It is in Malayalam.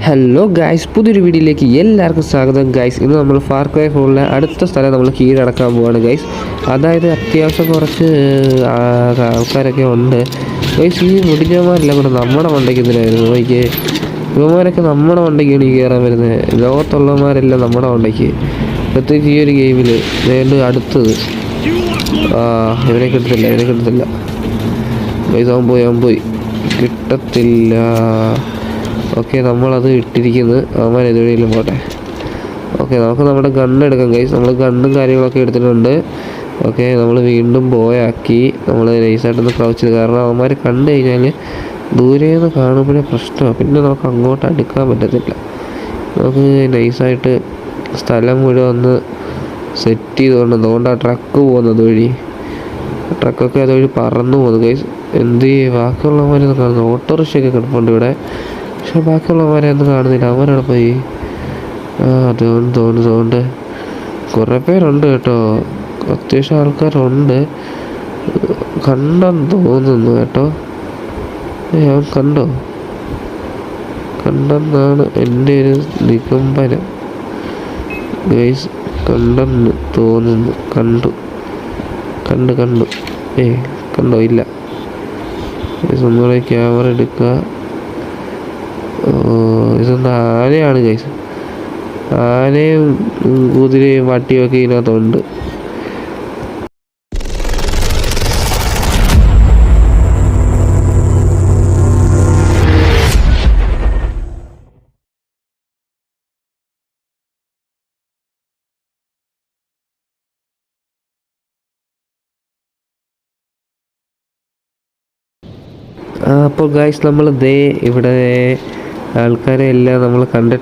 ഹലോ ഗായ്സ്, പുതിയൊരു വീഡിയോയിലേക്ക് എല്ലാവർക്കും സ്വാഗതം ഗായ്സ്. ഇന്ന് നമ്മൾ ഫാർ ക്രൈ 4 അടുത്ത സ്ഥലം നമ്മൾ കീഴടക്കാൻ പോവാണ് ഗായ്സ്. അതായത് അത്യാവശ്യം കുറച്ച് ആൾക്കാരൊക്കെ ഉണ്ട് ഗായ്സ്. ഈ മുടിഞ്ഞവന്മാരെല്ലാം കൂടെ നമ്മുടെ മണ്ടയ്ക്ക് എന്തിനായിരുന്നു നോക്കിയേ. ഇവന്മാരൊക്കെ നമ്മുടെ മണ്ടയ്ക്കാണ് ഈ കയറാൻ വരുന്നത്. ലോകത്തുള്ളവന്മാരെല്ലാം നമ്മുടെ മണ്ടയ്ക്ക്, പ്രത്യേകിച്ച് ഈ ഒരു ഗെയിമിൽ. വേണ്ട അടുത്തത് ഇവനെ കിട്ടത്തില്ല ഗായ്സ്. അവൻ പോയി കിട്ടത്തില്ല. ഓക്കെ, നമ്മളത് ഇട്ടിരിക്കുന്നത് അവന്മാർ എതുവഴിയിലും പോട്ടെ. ഓക്കെ, നമുക്ക് നമ്മുടെ ഗണ്ണ് എടുക്കാം ഗൈസ്. നമ്മൾ ഗണ്ണും കാര്യങ്ങളൊക്കെ എടുത്തിട്ടുണ്ട്. ഓക്കെ, നമ്മൾ വീണ്ടും ബോയാക്കി നമ്മൾ നൈസായിട്ടൊന്ന് ക്രൗച്ച് ചെയ്ത്, കാരണം അവന്മാർ കണ്ടു കഴിഞ്ഞാൽ ദൂരേന്ന് കാണുമ്പോഴേ പ്രശ്നമാണ്. പിന്നെ നമുക്ക് അങ്ങോട്ട് അടുക്കാൻ പറ്റത്തില്ല. നമുക്ക് നൈസായിട്ട് സ്ഥലം മുഴുവൻ ഒന്ന് സെറ്റ് ചെയ്തുകൊണ്ട് അതുകൊണ്ട് ആ ട്രക്ക് പോകുന്നത് വഴി, ട്രക്കൊക്കെ അതുവഴി പറന്നു പോകുന്നു ഗൈസ്. എന്ത് ബാക്കിയുള്ളവന്മാരൊന്നും കാണുന്നു. ഓട്ടോറിക്ഷയൊക്കെ കിടപ്പുണ്ട് ഇവിടെ, പക്ഷെ ബാക്കിയുള്ളവന്മാരെ ഒന്നും കാണുന്നില്ല. അവരവിടെ പോയി. അതുകൊണ്ട് കുറേ പേരുണ്ട് കേട്ടോ, അത്യാവശ്യം ആൾക്കാരുണ്ട്. കണ്ടെന്ന് തോന്നുന്നു കേട്ടോ. അവൻ കണ്ടെന്നാണ് എൻ്റെ ഒരു നിഗമനം ഗൈസ്. കണ്ടെന്ന് തോന്നുന്നു. കണ്ടു കണ്ടോ? ഇല്ല. ഒന്നുകൂടെ ക്യാമറ എടുക്കുക. ഇതൊന്ന് ആനയാണ് ഗൈസ്. ആനയും കുതിരയും വട്ടിയൊക്കെ ഇതിനകത്തുണ്ട്. അപ്പോൾ ഗൈസ്, നമ്മൾ ഇവിടെ ആൾക്കാരെ എല്ലാം നമ്മൾ കണ്ടിട്ട്